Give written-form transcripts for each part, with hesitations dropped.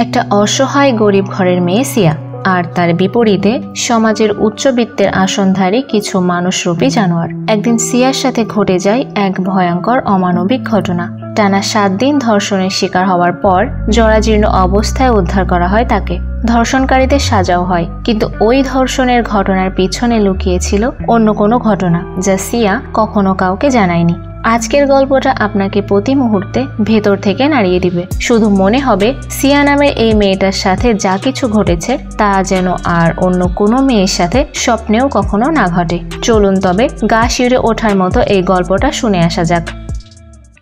একটা অসহায় গরিব ঘরের মেয়ে সিয়া, আর তার বিপরীতে সমাজের উচ্চবিত্তের আসনধারী কিছু মানুষরূপী জানোয়ার। একদিন সিয়ার সাথে ঘটে যায় এক ভয়ঙ্কর অমানবিক ঘটনা। টানা 7 দিন ধর্ষণের শিকার হওয়ার পর জরাজীর্ণ অবস্থায় উদ্ধার করা হয় তাকে। ধর্ষণকারীদের সাজাও হয়, কিন্তু ওই ধর্ষণের ঘটনার পিছনে লুকিয়েছিল অন্য কোনো ঘটনা, যা সিয়া কখনো কাউকে জানায়নি। আজকের গল্পটা আপনাকে প্রতি মুহূর্তে ভেতর থেকে নাড়িয়ে দিবে। শুধু মনে হবে সিয়া নামের এই মেয়েটার সাথে যা কিছু ঘটেছে তা যেন আর অন্য কোনো মেয়ের সাথে স্বপ্নেও কখনো না ঘটে। চলুন তবে গা শিউরে ওঠার মতো এই গল্পটা শুনে আসা যাক।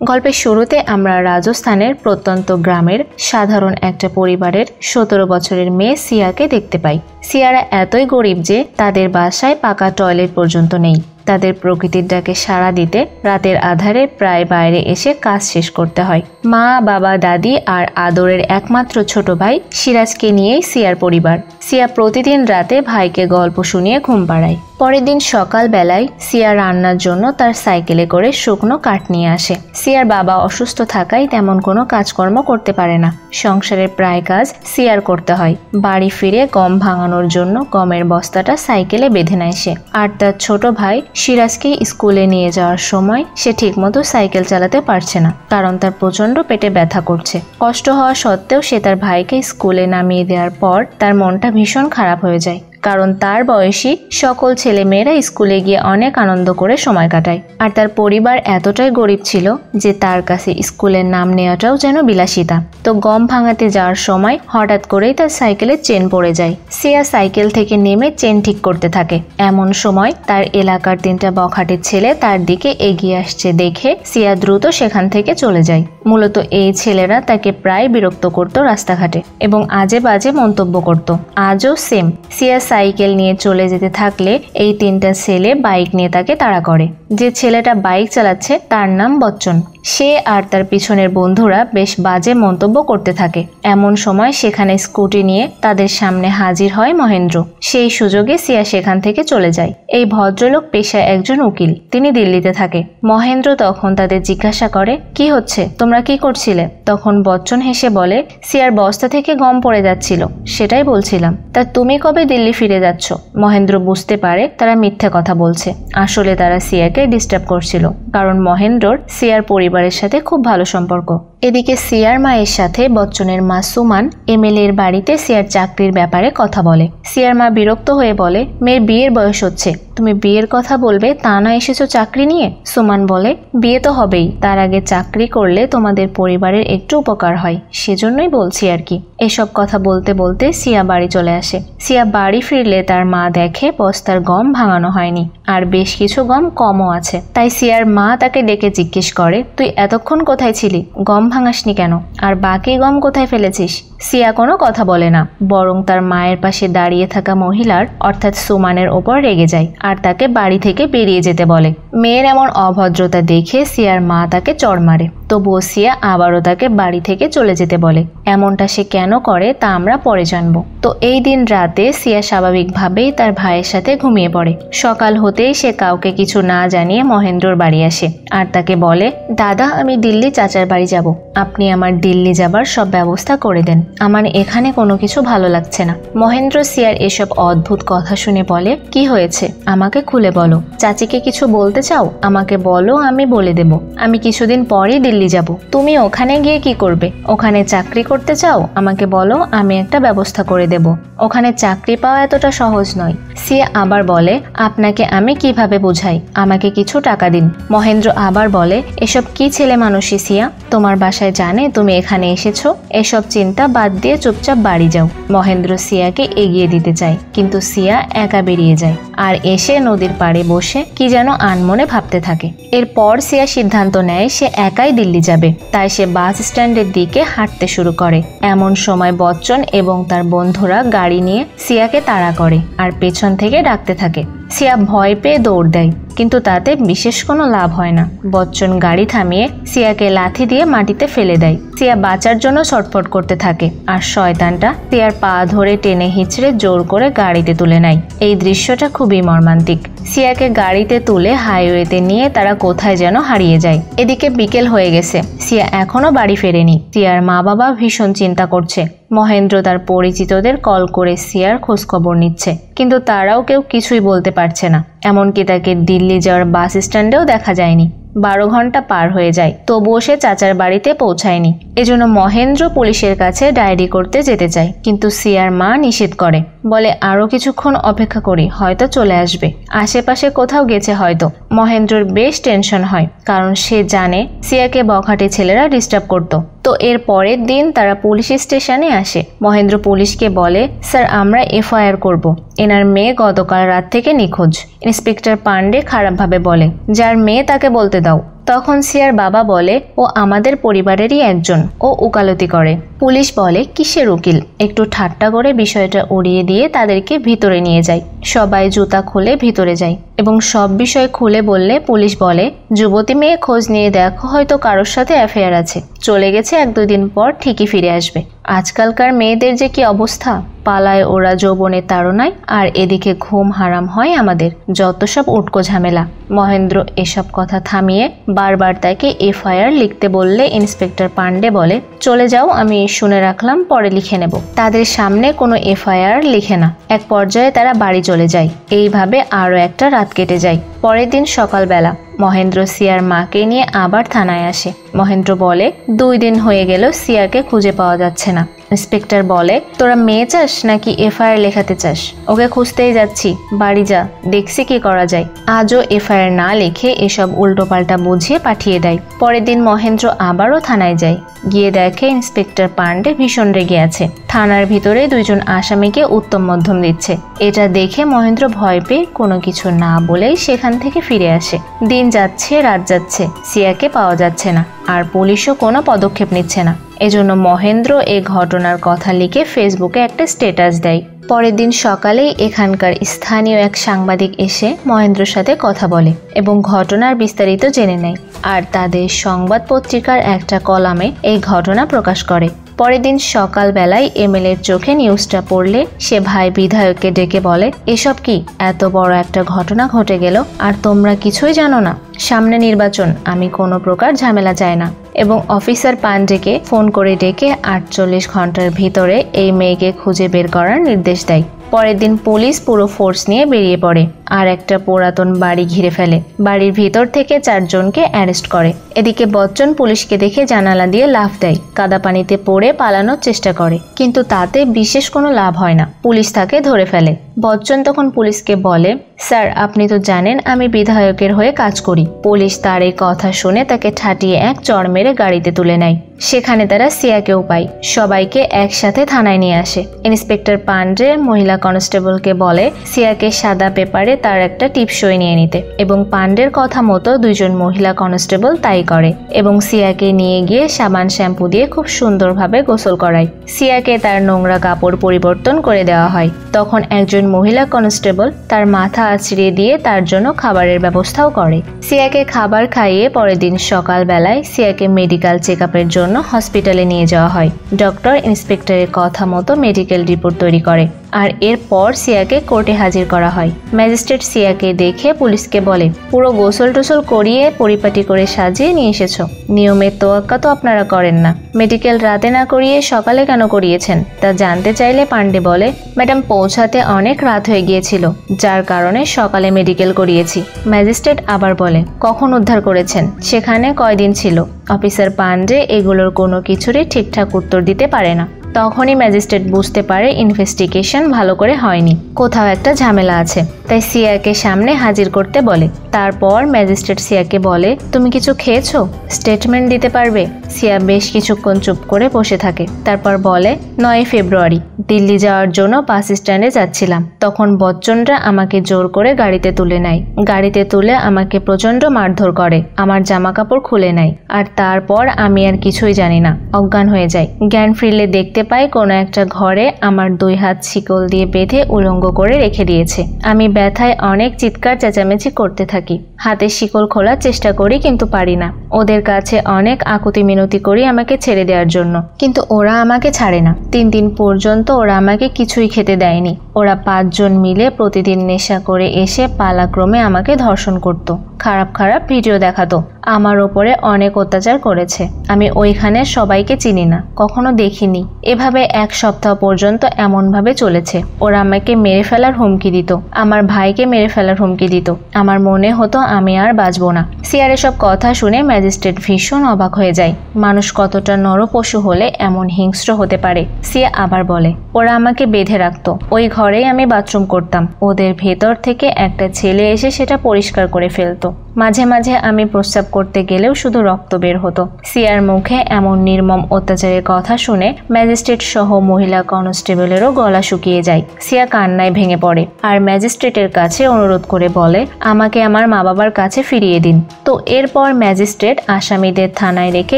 গল্পের শুরুতে আমরা রাজস্থানের প্রত্যন্ত গ্রামের সাধারণ একটা পরিবারের 17 বছরের মেয়ে সিয়াকে দেখতে পাই। সিয়ারা এতই গরিব যে তাদের বাসায় পাকা টয়লেট পর্যন্ত নেই। তাদের প্রকৃতির ডাকে সাড়া দিতে রাতের আধারে প্রায় বাইরে এসে কাজ শেষ করতে হয়। মা, বাবা, দাদি আর আদরের একমাত্র ছোট ভাই সিরাজকে নিয়েই সিয়ার পরিবার। সিয়া প্রতিদিন রাতে ভাইকে গল্প শুনিয়ে ঘুম পাড়ায়। পরের দিন সকাল বেলায় সিয়া রান্নার জন্য তার সাইকেলে করে শুকনো কাঠ নিয়ে আসে। সিয়ার বাবা অসুস্থ থাকায় তেমন কোনো কাজকর্ম করতে পারে না। সংসারের প্রায় কাজ সিয়ার করতে হয়। বাড়ি ফিরে গম ভাঙানোর জন্য গমের বস্তাটা সাইকেলে বেঁধে নেয় সে। আর তার ছোট ভাই সিরাজকে স্কুলে নিয়ে যাওয়ার সময় সে ঠিকমতো সাইকেল চালাতে পারছে না, কারণ তার প্রচন্ড পেটে ব্যথা করছে। কষ্ট হওয়া সত্ত্বেও সে তার ভাইকে স্কুলে নামিয়ে দেওয়ার পর তার মনটা ভীষণ খারাপ হয়ে যায়, কারণ তার বয়সী সকল ছেলেমেয়েরা স্কুলে গিয়ে অনেক আনন্দ করে সময় কাটায়, আর তার পরিবার এতটাই গরিব ছিল যে তার কাছে স্কুলের নাম নেওয়াটাও যেন বিলাসিতা। তো গম ভাঙাতে যাওয়ার সময় হঠাৎ করেই তার সাইকেলের চেন পড়ে যায়। সিয়া সাইকেল থেকে নেমে চেন ঠিক করতে থাকে। এমন সময় তার এলাকার 3টা বখাটের ছেলে তার দিকে এগিয়ে আসছে দেখে সিয়া দ্রুত সেখান থেকে চলে যায়। মূলত এই ছেলেরা তাকে প্রায় বিরক্ত করত রাস্তাঘাটে এবং আজে বাজে মন্তব্য করত। আজও সেম। সিয়া সাইকেল নিয়ে চলে যেতে থাকলে এই 3টা ছেলে বাইক নিয়ে তাকে তাড়া করে। যে ছেলেটা বাইক চালাচ্ছে তার নাম বচ্চন। সে আর তার পিছনের বন্ধুরা বেশ বাজে মন্তব্য করতে থাকে। এমন সময় সেখানে স্কুটি নিয়ে তাদের সামনে হাজির হয় মহেন্দ্র। সেই সুযোগে সিয়া সেখান থেকে চলে যায়। এই ভদ্রলোক পেশায় একজন উকিল, তিনি দিল্লিতে থাকে। মহেন্দ্র তখন তাদের জিজ্ঞাসা করে, কি হচ্ছে, তোমরা কি করছিলে? তখন বচ্চন হেসে বলে, সিয়ার বস্তা থেকে গম পড়ে যাচ্ছিল, সেটাই বলছিলাম। তা তুমি কবে দিল্লি ফিরে যাচ্ছ? মহেন্দ্র বুঝতে পারে তারা মিথ্যে কথা বলছে। আসলে তারা সিয়াকে ডিস্টার্ব করছিল, কারণ মহেন্দ্রর সিয়ার পরিবারের সাথে খুব ভালো সম্পর্ক। এদিকে সিয়ার মায়ের সাথে বচ্চনের মা সুমান এমএলএ এর বাড়িতে সিয়ার চাকরির ব্যাপারে কথা বলে। সিয়ার মা বিরক্ত হয়ে বলে, মেয়ের বিয়ের বয়স হচ্ছে, তুমি বিয়ের কথা বলবে, তা না এসেছো চাকরি নিয়ে? সুমান বলে, বিয়ে তো হবেই, তার আগে চাকরি করলে তোমাদের পরিবারের একটু উপকার হয়, সেজন্যই বলছি আর কি। এসব কথা বলতে বলতে সিয়া বাড়ি চলে আসে। সিয়া বাড়ি ফিরলে তার মা দেখে বস্তার গম ভাঙানো হয়নি, আর বেশ কিছু গম কমও আছে। তাই সিয়ার মা তাকে ডেকে জিজ্ঞেস করে, তুই এতক্ষণ কোথায় ছিলি? গম ভাঙাসনি কেন? আর বাকি গম কোথায় ফেলেছিস? সিয়া কোনো কথা বলে না, বরং তার মায়ের পাশে দাঁড়িয়ে থাকা মহিলার অর্থাৎ সুমানের ওপর রেগে যায় আর তাকে বাড়ি থেকে বেরিয়ে যেতে বলে। মেয়ের এমন অভদ্রতা দেখে সিয়ার মা তাকে চড় মারে। তবুও সিয়া আবারও তাকে বাড়ি থেকে চলে যেতে বলে। এমনটা সে কেন করে তা আমরা পরে জানবো। তো এই দিন রাতে সিয়া স্বাভাবিকভাবেই তার ভাইয়ের সাথে ঘুমিয়ে পড়ে। সকাল হতেই সে কাউকে কিছু না জানিয়ে মহেন্দ্রর বাড়ি আসে আর তাকে বলে, দাদা, আমি দিল্লি চাচার বাড়ি যাব, আপনি আমার দিল্লি যাবার সব ব্যবস্থা করে দেন, আমার এখানে কোনো কিছু ভালো লাগছে না। মহেন্দ্র সিয়ার এসব অদ্ভুত কথা শুনে বলে, কি হয়েছে, আমাকে খুলে বলো। চাচিকে কিছু বলতে চাও? আমাকে বলো, আমি বলে দেব। আমি কিছুদিন পরেই দিল্লি যাব। তুমি ওখানে গিয়ে কি করবে? ওখানে চাকরি করতে চাও? আমাকে বলো, আমি একটা ব্যবস্থা করে দেব। ওখানে চাকরি পাওয়া এতটা সহজ নয়। সিয়া আবার বলে, আপনাকে আমি কিভাবে বোঝাই, আমাকে কিছু টাকা দিন। মহেন্দ্র আবার বলে, এসব কি ছেলে মানুষই সিয়া, তোমার বাসায় জানে তুমি এখানে এসেছো? এসব চিন্তা বাদ দিয়ে চুপচাপ বাড়ি যাও। মহেন্দ্র সিয়াকে এগিয়ে দিতে চায়, কিন্তু সিয়া একা বেরিয়ে যায় আর এসে নদীর পাড়ে বসে কি যেন আনমনে ভাবতে থাকে। এরপর সিয়া সিদ্ধান্ত নেয় সে একাই দিল্লি যাবে। তাই সে বাস স্ট্যান্ডের দিকে হাঁটতে শুরু করে। এমন সময় বচ্চন এবং তার বন্ধুরা গাড়ি নিয়ে সিয়াকে তাড়া করে আর পেছন থেকে ডাকতে থাকে। সিয়া ভয় পেয়ে দৌড় দেয়। কিন্তু তাতে বিশেষ কোনো লাভ হয় না। বচ্চন গাড়ি থামিয়ে সিয়াকে লাথি দিয়ে মাটিতে ফেলে দেয়। সিয়া বাঁচার জন্য ছটফট করতে থাকে আর শয়তানটা সিয়ার পা ধরে টেনে হিঁচড়ে জোর করে গাড়িতে তুলে নেয়। এই দৃশ্যটা খুবই মর্মান্তিক। সিয়াকে গাড়িতে তুলে হাইওয়েতে নিয়ে তারা কোথায় যেন হারিয়ে যায়। এদিকে বিকেল হয়ে গেছে, সিয়া এখনো বাড়ি ফেরেনি। সিয়ার মা বাবা ভীষণ চিন্তা করছে। মহেন্দ্র তার পরিচিতদের কল করে সিয়ার খোঁজখবর নিচ্ছে, কিন্তু তারাও কেউ কিছুই বলতে পারছে না। এমনকি তাকে দিল্লি যাওয়ার বাস স্ট্যান্ডেও দেখা যায়নি। 12 ঘন্টা পার হয়ে যায়, তবুও সে চাচার বাড়িতে পৌঁছায়নি। এজন্য মহেন্দ্র পুলিশের কাছে ডায়েরি করতে যেতে চায়, কিন্তু সিয়ার মা নিষেধ করে, বলে আরো কিছুক্ষণ অপেক্ষা করি, হয়তো চলে আসবে, আশেপাশে কোথাও গেছে হয়তো। মহেন্দ্রর বেশ টেনশন হয়, কারণ সে জানে সিয়াকে বখাটে ছেলেরা ডিস্টার্ব করতো। তো এর পরের দিন তারা পুলিশ স্টেশনে আসে। মহেন্দ্র পুলিশকে বলে, স্যার আমরা এফআইআর করব, এনার মেয়ে গতকাল রাত থেকে নিখোঁজ। ইন্সপেক্টর পান্ডে খারাপভাবে বলে, যার মেয়ে তাকে বলতে দাও। তখন সিয়ার বাবা বলে, ও আমাদের পরিবারেরই একজন, ও উকালতি করে। পুলিশ বলে, কিসের উকিল? একটু ঠাট্টা করে বিষয়টা উড়িয়ে দিয়ে তাদেরকে ভিতরে নিয়ে যায়। সবাই জুতা খুলে ভিতরে যায় এবং সব বিষয় খুলে বললে পুলিশ বলে, যুবতী মেয়ে খোঁজ নিয়ে দেখো, হয়তো কারোর সাথে অ্যাফেয়ার আছে, চলে গেছে, 1-2 দিন পর ঠিকই ফিরে আসবে। আজকালকার মেয়েদের যে কি অবস্থা, পালায় ওরা যৌবনের তাড়নায়, আর এদিকে ঘুম হারাম হয় আমাদের, যত সব উটকো ঝামেলা। মহেন্দ্র এসব কথা থামিয়ে বারবার তাকে এফআইআর লিখতে বললে ইন্সপেক্টর পান্ডে বলে, চলে যাও, আমি শুনে রাখলাম, পরে লিখে নেব। তাদের সামনে কোনো এফআইআর লিখে না। এক পর্যায়ে তারা বাড়ি চলে যায়। এইভাবে আরও একটা রাত কেটে যায়। পরের দিন সকালবেলা মহেন্দ্র সিয়ার মাকে নিয়ে আবার থানায় আসে। মহেন্দ্র বলে, 2 দিন হয়ে গেল সিয়াকে খুঁজে পাওয়া যাচ্ছে না। ইন্সপেক্টর বলে, তোরা মেয়ে চাস নাকি এফআইআর লেখাতে চাস? ওকে খুঁজতেই যাচ্ছি, বাড়ি যা, দেখছি কি করা যায়। আজও এফআইআর না লিখে এসব উল্টোপাল্টা বুঝিয়ে পাঠিয়ে দেয়। পরের দিন মহেন্দ্র আবারও থানায় যায়। গিয়ে দেখে ইন্সপেক্টর পান্ডে ভীষণ রেগে আছে। থানার ভিতরে 2 জন আসামিকে উত্তম মধ্যম দিচ্ছে। এটা দেখে মহেন্দ্র ভয় পেয়ে কোনো কিছু না বলেই সেখান থেকে ফিরে আসে। দিন যাচ্ছে, রাত যাচ্ছে, সিয়াকে পাওয়া যাচ্ছে না, আর পুলিশও কোনো পদক্ষেপ নিচ্ছে না। এজন্য মহেন্দ্র এই ঘটনার কথা লিখে ফেসবুকে একটা স্ট্যাটাস দেয়। পরের দিন সকালেই এখানকার স্থানীয় এক সাংবাদিক এসে মহেন্দ্রর সাথে কথা বলে এবং ঘটনার বিস্তারিত জেনে নেয়, আর তাদের সংবাদ পত্রিকার একটা কলামে এই ঘটনা প্রকাশ করে। পরের দিন সকালবেলায় এমএলএর চোখে নিউজটা পড়লে সে ভাই বিধায়ককে ডেকে বলে, এসব কি, এত বড় একটা ঘটনা ঘটে গেল আর তোমরা কিছুই জানো না? সামনে নির্বাচন, আমি কোনো প্রকার ঝামেলা চাই না। এবং অফিসার পান্ডেকে ফোন করে ডেকে 48 ঘন্টার ভিতরে এই মেয়েকে খুঁজে বের করার নির্দেশ দেয়। পরের দিন পুলিশ পুরো ফোর্স নিয়ে বেরিয়ে পড়ে আর একটা পুরাতন বাড়ি ঘিরে ফেলে। বাড়ির ভিতর থেকে 4 জনকে অ্যারেস্ট করে। এদিকে বচ্চন পুলিশকে দেখে জানালা দিয়ে লাফ দেয়, কাদা পানিতে পড়ে পালানোর চেষ্টা করে, কিন্তু তাতে বিশেষ কোনো লাভ হয় না। পুলিশ তাকে ধরে ফেলে। বচ্চন তখন পুলিশকে বলে, স্যার আপনি তো জানেন আমি বিধায়কের হয়ে কাজ করি। পুলিশ তার এই কথা শুনে তাকে ঠাটিয়ে এক চড় মেরে গাড়িতে তুলে নেয়। সেখানে তারা সিয়াকেও পায়। সবাইকে একসাথে থানায় নিয়ে আসে। ইন্সপেক্টর পান্ডে মহিলা কনস্টেবলকে বলে সিয়াকে সাদা পেপারে তার একটা টিপসই নিয়ে নিতে, এবং পান্ডের কথা মতো 2 জন মহিলা কনস্টেবল তাই করে এবং সিয়াকে নিয়ে গিয়ে সাবান শ্যাম্পু দিয়ে খুব সুন্দরভাবে গোসল করায়। সিয়াকে তার নোংরা কাপড় পরিবর্তন করে দেওয়া হয়। তখন একজন মহিলা কনস্টেবল তার মাথা আছড়িয়ে দিয়ে তার জন্য খাবারের ব্যবস্থাও করে। সিয়াকে খাবার খাইয়ে পরের দিন সকালবেলায় সিয়াকে মেডিকেল চেকআপের জন্য হসপিটালে নিয়ে যাওয়া হয়। ডক্টর ইন্সপেক্টরের কথা মতো মেডিকেল রিপোর্ট তৈরি করে, আর এরপর সিয়াকে কোর্টে হাজির করা হয়। ম্যাজিস্ট্রেট সিয়াকে দেখে পুলিশকে বলে, পুরো গোসল টোসল করিয়ে পরিপাটি করে সাজিয়ে নিয়ে এসেছ, নিয়মের তোয়াক্কা তো আপনারা করেন না। মেডিকেল রাতে না করিয়ে সকালে কেন করিয়েছেন? তা জানতে চাইলে পান্ডে বলে, ম্যাডাম পৌঁছাতে অনেক রাত হয়ে গিয়েছিল, যার কারণে সকালে মেডিকেল করিয়েছি। ম্যাজিস্ট্রেট আবার বলে, কখন উদ্ধার করেছেন, সেখানে কয়দিন ছিল? অফিসার পান্ডে এগুলোর কোনো কিছুরই ঠিকঠাক উত্তর দিতে পারে না। তখনই ম্যাজিস্ট্রেট বুঝতে পারে ইনভেস্টিগেশন ভালো করে হয়নি, কোথাও একটা ঝামেলা আছে, তাই সিয়াকে সামনে হাজির করতে বলে। তারপর ম্যাজিস্ট্রেট সিয়াকে বলে, তুমি কিছু খেয়েছো? স্টেটমেন্ট দিতে পারবে? সিয়া বেশ কিছুক্ষণ চুপ করে বসে থাকে। তারপর বলে, 9 ফেব্রুয়ারি দিল্লি যাওয়ার জন্য বাস স্ট্যান্ডে যাচ্ছিলাম, তখন বচ্চনরা আমাকে জোর করে গাড়িতে তুলে নেয়। গাড়িতে তুলে আমাকে প্রচন্ড মারধর করে, আমার জামা কাপড় খুলে নেয়, আর তারপর আমি আর কিছুই জানি না, অজ্ঞান হয়ে যাই। জ্ঞান ফিরলে দেখতে পাই কোনো একটা ঘরে আমার 2 হাত শিকল দিয়ে বেঁধে উলঙ্গ করে রেখে দিয়েছে। আমি ব্যথায় অনেক চিৎকার চেঁচামেচি করতে থাকি। হাতে শিকল খোলার চেষ্টা করি কিন্তু পারি না। ওদের কাছে অনেক আকুতি মিনতি করি আমাকে ছেড়ে দেওয়ার জন্য, কিন্তু ওরা আমাকে ছাড়ে না। 3 দিন পর্যন্ত ওরা আমাকে কিছুই খেতে দেয়নি। ওরা 5 জন মিলে প্রতিদিন নেশা করে এসে পালাক্রমে আমাকে ধর্ষণ করত, খারাপ খারাপ ভিডিও দেখাতো, আমার ওপরে অনেক অত্যাচার করেছে। আমি ওইখানে সবাইকে চিনি না, কখনো দেখিনি। এভাবে 1 সপ্তাহ পর্যন্ত এমনভাবে চলেছে। ওরা আমাকে মেরে ফেলার হুমকি দিত, আমার ভাইকে মেরে ফেলার হুমকি দিত। আমার মনে হতো আমি আর বাঁচবো না। সিয়ার এসব কথা শুনে ম্যাজিস্ট্রেট ভীষণ অবাক হয়ে যায়। মানুষ কতটা নরপশু হলে এমন হিংস্র হতে পারে। সিয়া আবার বলে, ওরা আমাকে বেঁধে রাখতো, ওই ঘরেই আমি বাথরুম করতাম। ওদের ভেতর থেকে একটা ছেলে এসে সেটা পরিষ্কার করে ফেলতো। মাঝে মাঝে আমি প্রস্রাব করতে গেলেও শুধু রক্ত বের হতো। সিয়ার মুখে এমন নির্মম অত্যাচারের কথা শুনে ম্যাজিস্ট্রেট সহ মহিলা কনস্টেবলেরও গলা শুকিয়ে যায়। সিয়া কান্নায় ভেঙে পড়ে আর ম্যাজিস্ট্রেটের কাছে অনুরোধ করে বলে, আমাকে আমার মা বাবার কাছে ফিরিয়ে দিন। তো এরপর ম্যাজিস্ট্রেট আসামিদের থানায় রেখে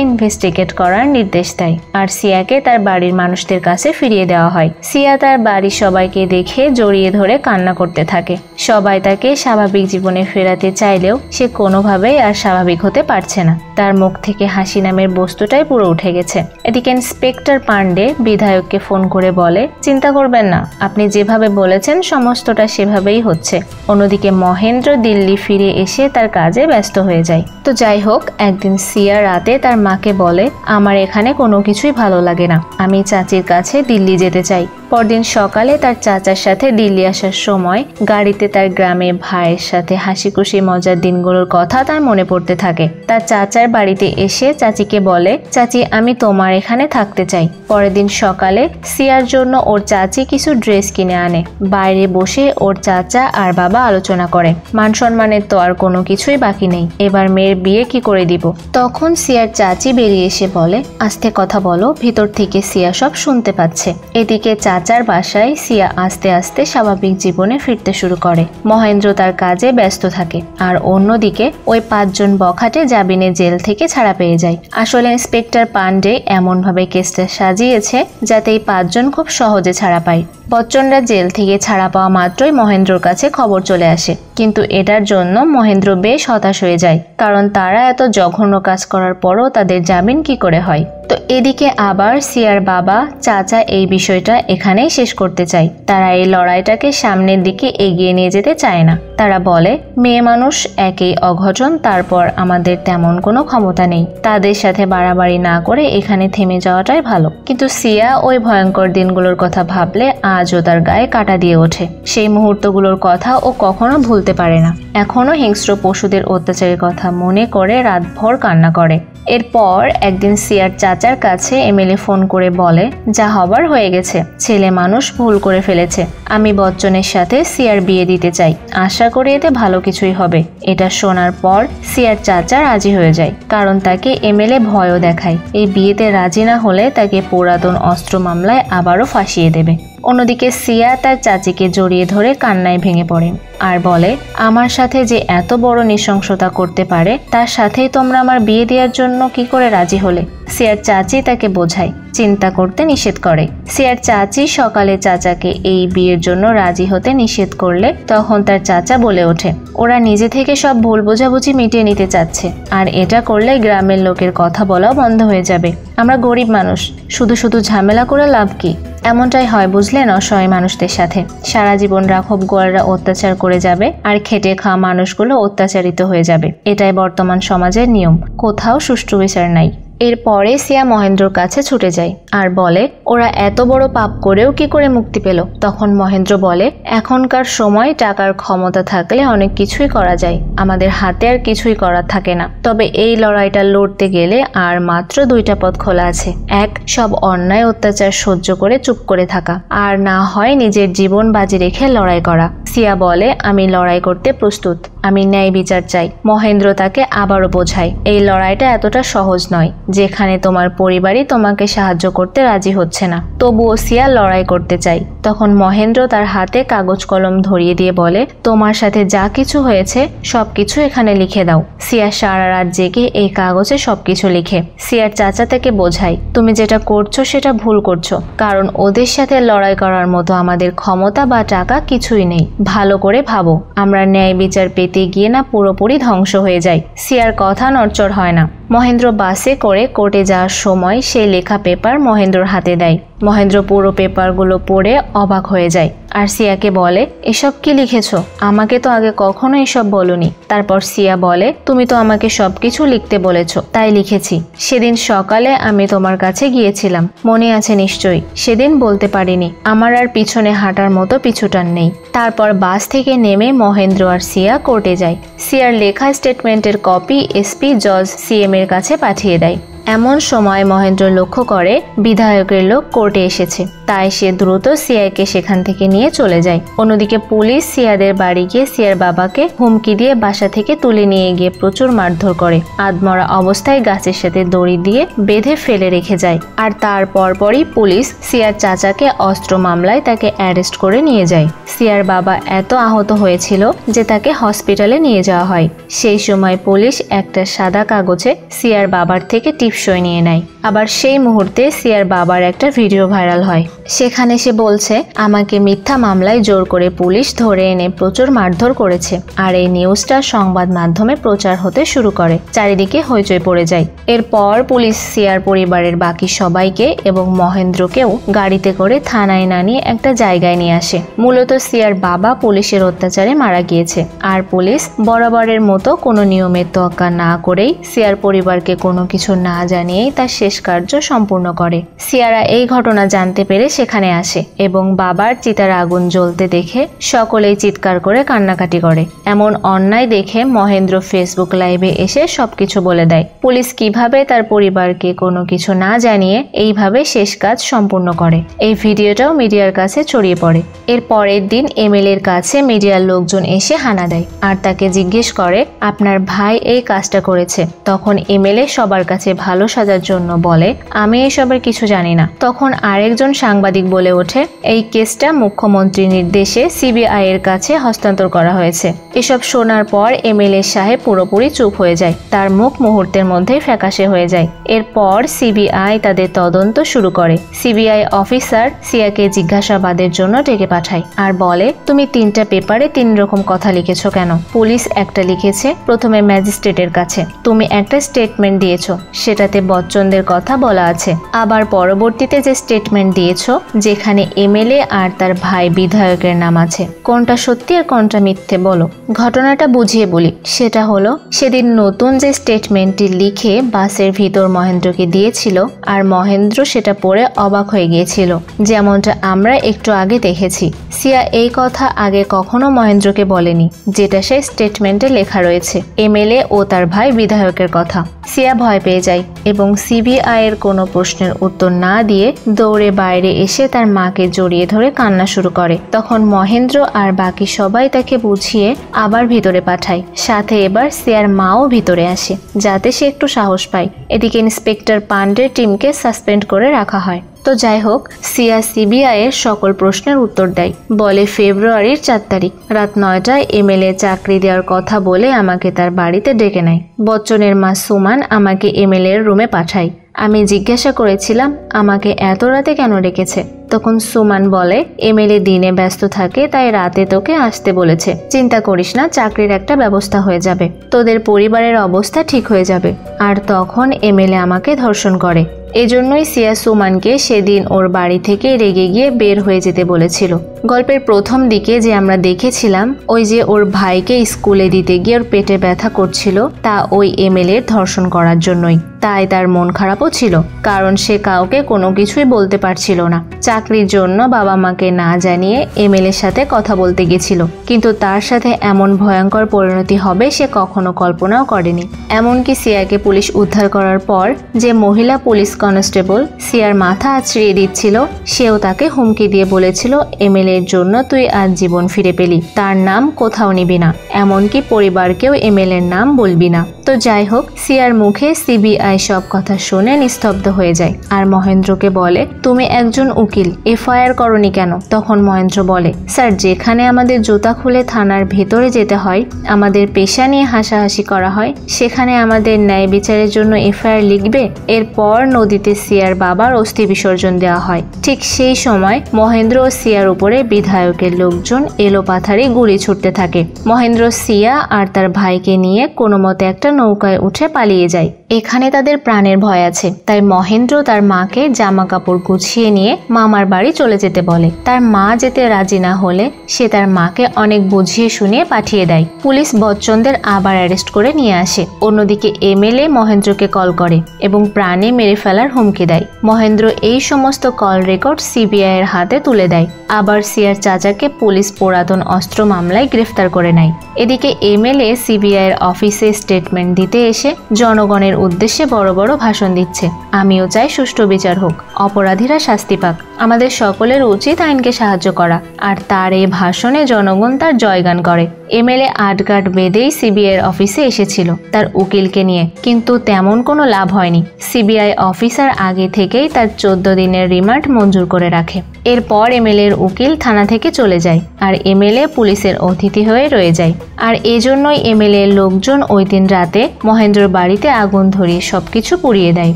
ইনভেস্টিগেট করার নির্দেশ দেয় আর সিয়াকে তার বাড়ির মানুষদের কাছে ফিরিয়ে দেওয়া হয়। সিয়া তার বাড়ির সবাইকে দেখে জড়িয়ে ধরে কান্না করতে থাকে। সবাই তাকে স্বাভাবিক জীবনে ফেরাতে চাইলেও সে কোনোভাবেই আর স্বাভাবিক হতে পারছে না। তার মুখ থেকে হাসি নামের বস্তুটাই পুরো উঠে গেছে। এদিকে ইন্সপেক্টর পান্ডে বিধায়ককে ফোন করে বলে, চিন্তা করবেন না, আপনি যেভাবে বলেছেন সমস্তটা সেভাবেই হচ্ছে। অন্যদিকে মহেন্দ্র দিল্লি ফিরে এসে তার কাজে ব্যস্ত হয়ে যায়। তো যাই হোক, একদিন সিয়া রাতে তার মাকে বলে, আমার এখানে কোনো কিছুই ভালো লাগে না, আমি চাচির কাছে দিল্লি যেতে চাই। পরদিন সকালে তার চাচার সাথে দিল্লি আসার সময় গাড়িতে তার গ্রামে ভাইয়ের সাথে হাসি খুশি মজার দিনগুলোর কথা তার মনে পড়তে থাকে। তার চাচার বাড়িতে এসে চাচিকে বলে, চাচি আমি তোমার এখানে থাকতে চাই। পরের দিন সকালে সিয়ার জন্য ওর চাচি কিছু ড্রেস কিনে আনে। বাইরে বসে ওর চাচা আর বাবা আলোচনা করে, মান সম্মানের তো আর কোনো কিছুই বাকি নেই, এবার মেয়ের বিয়ে কি করে দিব। তখন সিয়ার চাচি বেরিয়ে এসে বলে, আস্তে কথা বলো, ভিতর থেকে সিয়া সব শুনতে পাচ্ছে। এদিকে চাচার বাসায় সিয়া আস্তে আস্তে স্বাভাবিক জীবনে ফিরতে শুরু করে। মহেন্দ্র তার কাজে ব্যস্ত থাকে আর অন্যদিকে ওই 5 জন বখাটে জামিনে জেল থেকে ছাড়া পেয়ে যায়। আসলে ইন্সপেক্টর পান্ডে এমনভাবে কেসটা সাজিয়েছে যাতে এই 5 জন খুব সহজে ছাড়া পায়। বচ্চনরা জেল থেকে ছাড়া পাওয়া মাত্রই মহেন্দ্রর কাছে খবর চলে আসে, কিন্তু এটার জন্য মহেন্দ্র বেশ হতাশ হয়ে যায়, কারণ তারা এত জঘন্য কাজ করার পরও তাদের জামিন কি করে হয়। তো এদিকে আবার সিয়ার বাবা চাচা এই বিষয়টা এখানেই শেষ করতে চায়। তারা এই লড়াইটাকে সামনের দিকে এগিয়ে নিয়ে যেতে চায় না। তারা বলে, মেয়ে মানুষ একেই অঘটন, তারপর আমাদের তেমন কোনো ক্ষমতা নেই, তাদের সাথে বাড়াবাড়ি না করে এখানে থেমে যাওয়াটাই ভালো। কিন্তু সিয়া ওই ভয়ঙ্কর দিনগুলোর কথা ভাবলে আজও তার গায়ে কাঁটা দিয়ে ওঠে। সেই মুহূর্তগুলোর কথা ও কখনো ভুলতে পারে না। এখনো হিংস্র পশুদের অত্যাচারের কথা মনে করে রাতভর কান্না করে। এরপর একদিন সিয়ার চাচার কাছে এমএলএ ফোন করে বলে, যা হবার হয়ে গেছে, ছেলে মানুষ ভুল করে ফেলেছে, আমি বচ্চনের সাথে সিয়ার বিয়ে দিতে চাই, আশা করি এতে ভালো কিছুই হবে। এটা শোনার পর সিয়ার চাচা রাজি হয়ে যায়, কারণ তাকে এমএলএ ভয়ও দেখায়, এই বিয়েতে রাজি না হলে তাকে পুরাতন অস্ত্র মামলায় আবারও ফাঁসিয়ে দেবে। অন্যদিকে সিয়া তার চাচিকে জড়িয়ে ধরে কান্নায় ভেঙে পড়েন আর বলে, আমার সাথে যে এত বড় নৃশংসতা করতে পারে তার সাথেই তোমরা আমার বিয়ে দেওয়ার জন্য কি করে রাজি হলে। সিয়ার চাচি তাকে বোঝায়, চিন্তা করতে নিষেধ করে। সিয়ার চাচি সকালে চাচাকে এই বিয়ের জন্য রাজি হতে নিষেধ করলে তখন তার চাচা বলে ওঠে, ওরা নিজে থেকে সব ভুল বোঝাবুঝি মিটিয়ে নিতে চাচ্ছে, আর এটা করলে গ্রামের লোকের কথা বলাও বন্ধ হয়ে যাবে। আমরা গরিব মানুষ, শুধু শুধু ঝামেলা করে লাভ কি। এমনটাই হয় বুঝলেন অসহায় মানুষদের সাথে, সারা জীবন রাঘব গোয়ালরা অত্যাচার করে যাবে আর খেটে খাওয়া মানুষগুলো অত্যাচারিত হয়ে যাবে। এটাই বর্তমান সমাজের নিয়ম, কোথাও সুষ্ঠু বিচার নাই। এরপরে সিয়া মহেন্দ্রর কাছে ছুটে যায় আর বলে, ওরা এত বড় পাপ করেও কি করে মুক্তি পেল। তখন মহেন্দ্র বলে, এখনকার সময় টাকার ক্ষমতা থাকলে অনেক কিছুই করা যায়, আমাদের হাতে আর কিছুই করার থাকে না। তবে এই লড়াইটা লড়তে গেলে আর মাত্র 2টা পথ খোলা আছে। 1, সব অন্যায় অত্যাচার সহ্য করে চুপ করে থাকা, আর না হয় নিজের জীবন বাজি রেখে লড়াই করা। সিয়া বলে, আমি লড়াই করতে প্রস্তুত, আমি ন্যায় বিচার চাই। মহেন্দ্র তাকে আবারও বোঝায়, এই লড়াইটা এতটা সহজ নয়, যেখানে তোমার পরিবারই তোমাকে সাহায্য করতে রাজি হচ্ছে না, তবুও সিয়া লড়াই করতে চাই। তখন মহেন্দ্র তার হাতে কাগজ কলম ধরিয়ে দিয়ে বলে, তোমার সাথে যা কিছু হয়েছে সবকিছু এখানে লিখে দাও। সিয়া সারা রাত জেগে এই কাগজে সবকিছু লিখে। সিয়ার চাচা থেকে বোঝায়, তুমি যেটা করছো সেটা ভুল করছো, কারণ ওদের সাথে লড়াই করার মতো আমাদের ক্ষমতা বা টাকা কিছুই নেই। ভালো করে ভাবো, আমরা ন্যায় বিচার পেতে গিয়ে না পুরোপুরি ধ্বংস হয়ে যাই। সিয়ার কথা নড়চড় হয় না। মহেন্দ্র বাসে করে কোর্টে যাওয়ার সময় সেই লেখা পেপার মহেন্দ্রর হাতে দেয়। মহেন্দ্র পুরো পেপারগুলো পড়ে অবাক হয়ে যায় আর সিয়াকে বলে, এসব কি লিখেছো? আমাকে তো আগে কখনো এসব বলনি। তারপর সিয়া বলে, তুমি তো আমাকে সবকিছু লিখতে বলেছো, তাই লিখেছি। সেদিন সকালে আমি তোমার কাছে গিয়েছিলাম, মনে আছে নিশ্চয়ই? সেদিন বলতে পারিনি, আমার আর পিছনে হাঁটার মতো পিছুটান নেই। তারপর বাস থেকে নেমে মহেন্দ্র আর সিয়া কোর্টে যায়। সিয়ার লেখা স্টেটমেন্টের কপি এসপি জজ সিএম এর কাছে পাঠিয়ে দেয়। এমন সময় মহেন্দ্র লক্ষ্য করে বিধায়কের লোক কোর্টে এসেছে, তাই সে দ্রুত সিয়াকে সেখান থেকে নিয়ে চলে যায়। অন্যদিকে পুলিশ সিয়াদের বাড়ি গিয়ে সিয়ার বাবাকে হুমকি দিয়ে বাসা থেকে তুলে নিয়ে গিয়ে প্রচুর মারধর করে। আধমরা অবস্থায় গাছের সাথে দড়ি দিয়ে বেঁধে ফেলে রেখে যায়। আর তার পরপরই পুলিশ সিয়ার চাচাকে অস্ত্র মামলায় তাকে অ্যারেস্ট করে নিয়ে যায়। সিয়ার বাবা এত আহত হয়েছিল যে তাকে হসপিটালে নিয়ে যাওয়া হয়। সেই সময় পুলিশ একটা সাদা কাগজে সিয়ার বাবার থেকে টিপসই নিয়ে নেয়। আবার সেই মুহূর্তে সিয়ার বাবার একটা ভিডিও ভাইরাল হয়। সেখানে সে বলছে, আমাকে মিথ্যা মামলায় জোর করে পুলিশ ধরে এনে প্রচুর মারধর করেছে। আর এই নিউজটা সংবাদ মাধ্যমে প্রচার হতে শুরু করে। চারিদিকে হইচই পড়ে যায়। এরপর পুলিশ সিয়ার পরিবারের বাকি সবাইকে এবং মহেন্দ্রকেও গাড়িতে করে থানায় না নিয়ে একটা জায়গায় নিয়ে আসে। মূলত সিয়ার বাবা পুলিশের অত্যাচারে মারা গিয়েছে। আর পুলিশ বরাবরের মতো কোনো নিয়মের তোয়াক্কা না করেই সিয়ার পরিবারকে কোনো কিছু না জানিয়েই তার শেষ কার্য সম্পূর্ণ করে। সিয়ারা এই ঘটনা জানতে পেরে সেখানে আসে এবং বাবার চিতার আগুন জ্বলতে দেখে সকলেই চিৎকার করে কান্নাকাটি করে। এমন অন্যায় দেখে মহেন্দ্র ফেসবুক লাইভে এসে সবকিছু বলে দেয়। পুলিশ কিভাবে তার পরিবারকে কোনো কিছু না জানিয়ে এইভাবে শেষ কাজ সম্পূর্ণ করে। এই ভিডিওটাও মিডিয়ার কাছে ছড়িয়ে পড়ে। এর পরের দিন এমএলএর কাছে মিডিয়ার লোকজন এসে হানা দেয় আর তাকে জিজ্ঞেস করে, আপনার ভাই এই কাজটা করেছে। তখন এমএলএ সবার কাছে ভালো সাজার জন্য বলে, আমি এসবের কিছু জানি না। তখন আরেকজন সাংবাদিক বলে ওঠে, এই কেসটা মুখ্যমন্ত্রীর নির্দেশে সিবিআই এর কাছে হস্তান্তর করা হয়েছে। এসব শোনার পর এমএলএ সাহেব পুরোপুরি চুপ হয়ে যায়। তার মুখ মুহূর্তের মধ্যেই ফ্যাকাশে হয়ে যায়। এরপর সিবিআই তাদের তদন্ত শুরু করে। সিবিআই অফিসার সিয়াকে জিজ্ঞাসাবাদের জন্য ডেকে পাঠায় আর বলে, তুমি 3টা পেপারে 3 রকম কথা লিখেছো কেন? পুলিশ একটা লিখেছে প্রথমে ম্যাজিস্ট্রেটের কাছে, তুমি একটা স্টেটমেন্ট দিয়েছো, সেটাতে বচ্চনদের কথা বলা আছে। আবার পরবর্তীতে যে স্টেটমেন্ট দিয়েছো যেখানে এমএলএ আর তার ভাই বিধায়কের নাম আছে, কোনটা সত্যি আর কোনটা মিথ্যে বলো। ঘটনাটা বুঝিয়ে বলি, সেটা হলো সেদিন নতুন যে স্টেটমেন্টটি লিখে বাসের ভিতর মহেন্দ্রকে দিয়েছিল আর মহেন্দ্র সেটা পড়ে অবাক হয়ে গিয়েছিল, যেমনটা আমরা একটু আগে দেখেছি। সিয়া এই কথা আগে কখনো মহেন্দ্রকে বলেনি, যেটা সেই স্টেটমেন্টে লেখা রয়েছে, এমএলএ ও তার ভাই বিধায়কের কথা। সিয়া ভয় পেয়ে যায় এবং সিবিআই এর কোনো প্রশ্নের উত্তর না দিয়ে দৌড়ে বাইরে এসে তার মাকে জড়িয়ে ধরে কান্না শুরু করে। তখন মহেন্দ্র আর বাকি সবাই তাকে বুঝিয়ে আবার ভিতরে পাঠায়। সাথে এবার সিয়ার মাও ভিতরে আসে যাতে সে একটু সাহস পায়। এদিকে ইন্সপেক্টর পান্ডের টিমকে সাসপেন্ড করে রাখা হয়। তো যাই হোক, সিয়া সিবিআই এর সকল প্রশ্নের উত্তর দেয়। বলে ফেব্রুয়ারির 4 তারিখ রাত 9টায় এমএলএ চাকরি দেওয়ার কথা বলে আমাকে তার বাড়িতে ডেকে নেয়। বচ্চনের মা সুমান আমাকে এমএলএ এর রুমে পাঠায়। আমি জিজ্ঞাসা করেছিলাম আমাকে এত রাতে কেন ডেকেছে। তখন সুমান বলে, এমএলএ দিনে ব্যস্ত থাকে তাই রাতে তোকে আসতে বলেছে। চিন্তা করিস না, চাকরির একটা ব্যবস্থা হয়ে যাবে, তোদের পরিবারের অবস্থা ঠিক হয়ে যাবে। আর তখন এমএলএ আমাকে ধর্ষণ করে। এজন্যই সিয়া সুমানকে সেদিন ওর বাড়ি থেকে রেগে গিয়ে বের হয়ে যেতে বলেছিল। গল্পের প্রথম দিকে যে আমরা দেখেছিলাম ওই যে ওর ভাইকে স্কুলে দিতে গিয়ে ওর পেটে ব্যথা করছিল, তা ওই এমএলএ ধর্ষণ করার জন্যই। তাই তার মন খারাপও ছিল, কারণ সে কাউকে কোনো কিছুই বলতে পারছিল না। চাকরির জন্য বাবা মাকে না জানিয়ে এমএলএর সাথে কথা বলতে গেছিল, কিন্তু তার সাথে এমন ভয়ঙ্কর পরিণতি হবে সে কখনো কল্পনাও করেনি। এমনকি সিয়াকে পুলিশ উদ্ধার করার পর যে মহিলা পুলিশ কনস্টেবল সিয়ার মাথা আছড়িয়ে দিচ্ছিল, সেও তাকে হুমকি দিয়ে বলেছিল এমএলএর জন্য তুই আজ জীবন ফিরে পেলি, তার নাম কোথাও নিবি না, এমনকি পরিবারকেও এমএলএর নাম বলবি না। তো যাই হোক, সিয়ার মুখে সিবিআই সব কথা শুনে নিস্তব্ধ হয়ে যায় আর মহেন্দ্রকে বলে, তুমি একজন উকিল, এফআইআর করনি কেন? তখন মহেন্দ্র বলে, স্যার, যেখানে আমাদের জুতা খুলে থানার ভেতরে যেতে হয়, আমাদের পেশা নিয়ে হাসাহাসি করা হয়, সেখানে আমাদের ন্যায় বিচারের জন্য এফআইআর লিখবে? এরপর নদীতে সিয়ার বাবার অস্থি বিসর্জন দেওয়া হয়। ঠিক সেই সময় মহেন্দ্র ও সিয়ার উপরে বিধায়কের লোকজন এলোপাথারি গুলি ছুটতে থাকে। মহেন্দ্র সিয়া আর তার ভাইকে নিয়ে কোনো মতে একটা নৌকায় উঠে পালিয়ে যায়। এখানে তাদের প্রাণের ভয় আছে, তাই মহেন্দ্র তার মাকে জামা কাপড় গুছিয়ে নিয়ে মামার বাড়ি চলে যেতে বলে। তার মা যেতে রাজি না হলে সে তার মাকে অনেক বুঝিয়ে শুনিয়ে পাঠিয়ে দেয়। পুলিশ বচ্চনদের আবার অ্যারেস্ট করে নিয়ে আসে। অন্যদিকে এমএলএ মহেন্দ্রকে কল করে এবং প্রাণে মেরে ফেলার হুমকি দেয়। মহেন্দ্র এই সমস্ত কল রেকর্ড সিবিআই এর হাতে তুলে দেয়। আবার সিয়ার চাচাকে পুলিশ পুরাতন অস্ত্র মামলায় গ্রেফতার করে নেয়। এদিকে এমএলএ সিবিআই এর অফিসে স্টেটমেন্ট দিতে এসে জনগণের উদ্দেশ্যে বড় বড় ভাষণ দিচ্ছে। আমিও চাই সুষ্ঠু বিচার হোক, অপরাধীরা শাস্তি পাক, আমাদের সকলের উচিত আইনকে সাহায্য করা। আর তার এই ভাষণে জনগণ তার জয়গান করে। এমএলএ আটঘাট বেঁধেই সিবিআই অফিসে এসেছিল তার উকিলকে নিয়ে, কিন্তু তেমন কোনো লাভ হয়নি। সিবিআই অফিসার আগে থেকেই তার 14 দিনের রিমান্ড মঞ্জুর করে রাখে। এরপর এমএলএ এর উকিল থানা থেকে চলে যায় আর এমএলএ পুলিশের অতিথি হয়ে রয়ে যায়। আর এজন্যই এমএলএ এর লোকজন ওই দিন রাতে মহেন্দ্রর বাড়িতে আগুন ধরিয়ে সবকিছু পুড়িয়ে দেয়।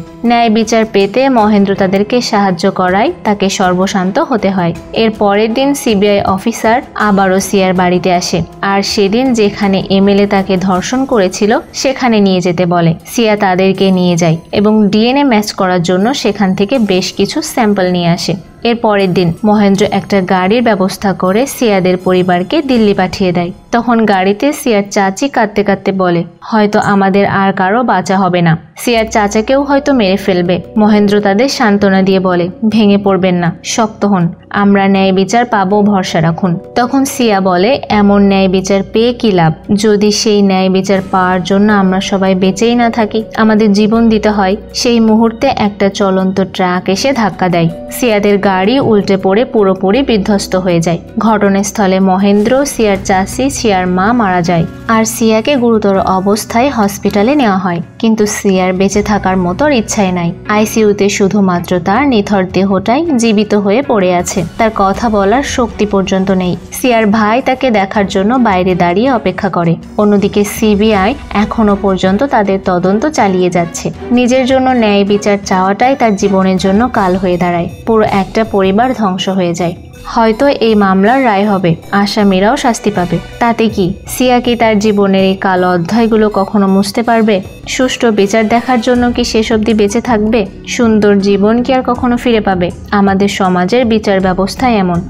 ন্যায় বিচার পেতে মহেন্দ্র তাদেরকে সাহায্য করায় তাকে সর্বশান্ত হতে হয়। এর পরের দিন সিবিআই অফিসার আবারও সিয়ার বাড়িতে আসে আর সেদিন যেখানে এমএলএ তাকে ধর্ষণ করেছিল সেখানে নিয়ে যেতে বলে। সিয়া তাদেরকে নিয়ে যায় এবং ডিএনএ ম্যাচ করার জন্য সেখান থেকে বেশ কিছু স্যাম্পল নিয়ে আসে। এর পরের দিন মহেন্দ্র একটা গাড়ির ব্যবস্থা করে সিয়াদের পরিবারকে দিল্লি পাঠিয়ে দেয়। তখন গাড়িতে সিয়ার চাচি কাঁদতে কাঁদতে বলে, হয়তো আমাদের আর কারো বাঁচা হবে না, সিয়ার চাচাকেও হয়তো মেরে ফেলবে। মহেন্দ্র তাদের সান্ত্বনা দিয়ে বলে, ভেঙে পড়বেন না, শক্ত হন, আমরা ন্যায় বিচার পাবো, ভরসা রাখুন। তখন সিয়া বলে, এমন ন্যায় বিচার পেয়ে কি লাভ, যদি সেই ন্যায় বিচার পাওয়ার জন্য আমরা সবাই বেঁচেই না থাকি, আমাদের জীবন দিতে হয়। সেই মুহূর্তে একটা চলন্ত ট্রাক এসে ধাক্কা দেয়। সিয়াদের গাড়ি উল্টে পড়ে পুরোপুরি বিধ্বস্ত হয়ে যায়। ঘটনাস্থলে মহেন্দ্র, সিয়ার চাচি, সিয়ার মা মারা যায় আর সিয়াকে গুরুতর অবস্থায় হসপিটালে নেওয়া হয়। কিন্তু সিয়ার বেঁচে থাকার মতো ইচ্ছাই নাই। আইসিইউতে শুধুমাত্র তার নিথর দেহটাই জীবিত হয়ে পড়ে আছে, তার কথা বলার শক্তি পর্যন্ত নেই। সিয়ার ভাই তাকে দেখার জন্য বাইরে দাঁড়িয়ে অপেক্ষা করে। অন্যদিকে সিবিআই এখনো পর্যন্ত তাদের তদন্ত চালিয়ে যাচ্ছে। নিজের জন্য ন্যায় বিচার চাওয়াটাই তার জীবনের জন্য কাল হয়ে দাঁড়ায়। পুরো একটা পরিবার ধ্বংস হয়ে যায়। হয়তো এই মামলার রায় হবে, আসামিরাও শাস্তি পাবে, তাতে কি? সিয়া কি তার জীবনের এই কালো অধ্যায়গুলো কখনো মুছতে পারবে? সুষ্ঠু বিচার দেখার জন্য কি শেষ অবধি বেঁচে থাকবে? সুন্দর জীবন কি আর কখনো ফিরে পাবে? আমাদের সমাজের বিচার ব্যবস্থা এমন।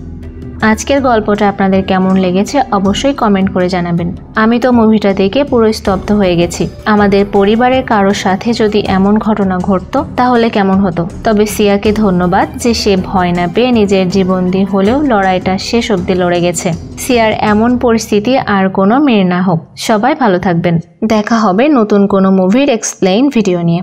আজকের গল্পটা আপনাদের কেমন লেগেছে অবশ্যই কমেন্ট করে জানাবেন। আমি তো মুভিটা দেখে পুরো স্তব্ধ হয়ে গেছি। আমাদের পরিবারের কারোর সাথে যদি এমন ঘটনা ঘটতো তাহলে কেমন হতো। তবে সিয়াকে ধন্যবাদ যে সে ভয় না পেয়ে নিজের জীবন দিয়ে হলেও লড়াইটা শেষ অবধি লড়ে গেছে। সিয়ার এমন পরিস্থিতি আর কোনো মেয়ের না হোক। সবাই ভালো থাকবেন। দেখা হবে নতুন কোনো মুভির এক্সপ্লেইন ভিডিও নিয়ে।